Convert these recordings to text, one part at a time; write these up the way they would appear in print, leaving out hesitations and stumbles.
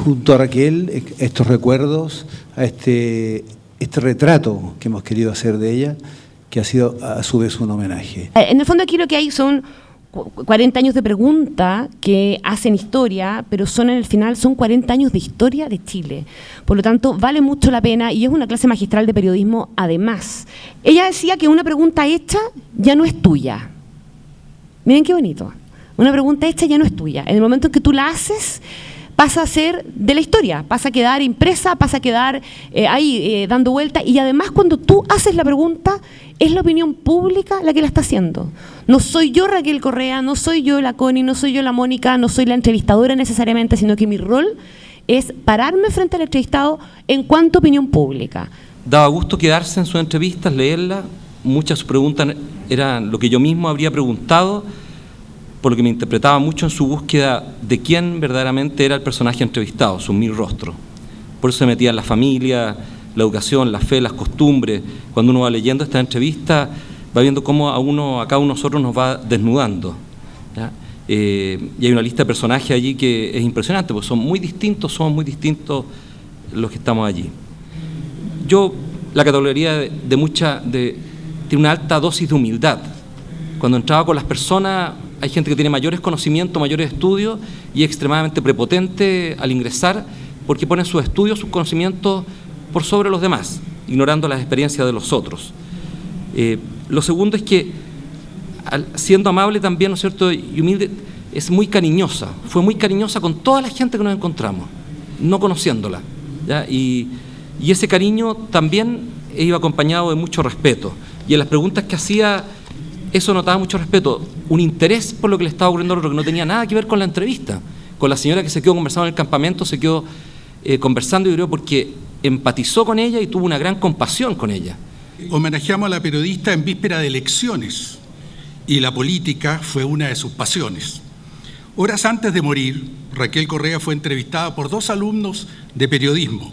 junto a Raquel, estos recuerdos, a este retrato que hemos querido hacer de ella, que ha sido a su vez un homenaje. En el fondo aquí lo que hay son 40 años de pregunta que hacen historia, pero en el final son 40 años de historia de Chile. Por lo tanto, vale mucho la pena y es una clase magistral de periodismo además. Ella decía que una pregunta hecha ya no es tuya. Miren qué bonito. Una pregunta hecha ya no es tuya. En el momento en que tú la haces, pasa a ser de la historia, pasa a quedar impresa, pasa a quedar ahí dando vuelta, y además cuando tú haces la pregunta, es la opinión pública la que la está haciendo. No soy yo Raquel Correa, no soy yo la Connie, no soy yo la Mónica, no soy la entrevistadora necesariamente, sino que mi rol es pararme frente al entrevistado en cuanto a opinión pública. Daba gusto quedarse en sus entrevistas, leerlas. Muchas de sus preguntas eran lo que yo mismo habría preguntado, por lo que me interpretaba mucho en su búsqueda de quién verdaderamente era el personaje entrevistado, sus 1000 rostros. Por eso se metía en la familia, la educación, la fe, las costumbres. Cuando uno va leyendo esta entrevista, va viendo cómo a cada uno de nosotros nos va desnudando, ¿ya? Y hay una lista de personajes allí que es impresionante, porque somos muy distintos los que estamos allí. Yo la catalogaría tiene una alta dosis de humildad. Cuando entraba con las personas, hay gente que tiene mayores conocimientos, mayores estudios y es extremadamente prepotente al ingresar porque pone sus estudios, sus conocimientos por sobre los demás, ignorando las experiencias de los otros. Lo segundo es que, siendo amable también, ¿no es cierto?, y humilde, es muy cariñosa. Fue muy cariñosa con toda la gente que nos encontramos, no conociéndola, ¿ya? Y ese cariño también iba acompañado de mucho respeto. Y en las preguntas que hacía, eso notaba mucho respeto, un interés por lo que le estaba ocurriendo al otro, que no tenía nada que ver con la entrevista. Con la señora que se quedó conversando en el campamento, se quedó conversando, yo creo, porque empatizó con ella y tuvo una gran compasión con ella. Homenajeamos a la periodista en víspera de elecciones y la política fue una de sus pasiones. Horas antes de morir, Raquel Correa fue entrevistada por 2 alumnos de periodismo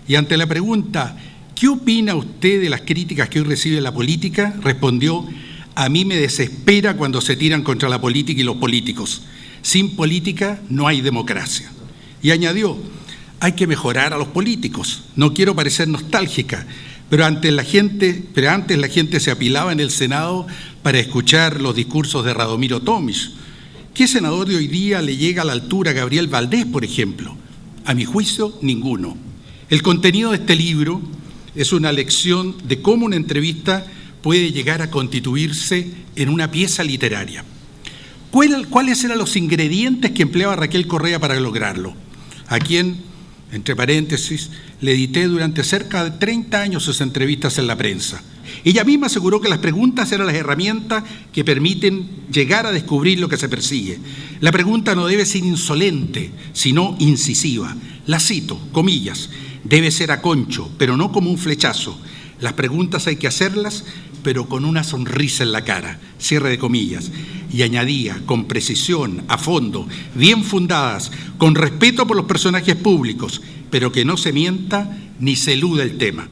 y ante la pregunta ¿qué opina usted de las críticas que hoy recibe la política?, respondió: a mí me desespera cuando se tiran contra la política y los políticos. Sin política no hay democracia. Y añadió: hay que mejorar a los políticos. No quiero parecer nostálgica, pero antes la gente se apilaba en el Senado para escuchar los discursos de Radomiro Tomic. ¿Qué senador de hoy día le llega a la altura a Gabriel Valdés, por ejemplo? A mi juicio, ninguno. El contenido de este libro es una lección de cómo una entrevista puede llegar a constituirse en una pieza literaria. ¿Cuáles eran los ingredientes que empleaba Raquel Correa para lograrlo? A quien, entre paréntesis, le edité durante cerca de 30 años sus entrevistas en la prensa. Ella misma aseguró que las preguntas eran las herramientas que permiten llegar a descubrir lo que se persigue. La pregunta no debe ser insolente, sino incisiva. La cito, comillas: debe ser a concho, pero no como un flechazo. Las preguntas hay que hacerlas, pero con una sonrisa en la cara, cierre de comillas. Y añadía, con precisión, a fondo, bien fundadas, con respeto por los personajes públicos, pero que no se mienta ni se eluda el tema.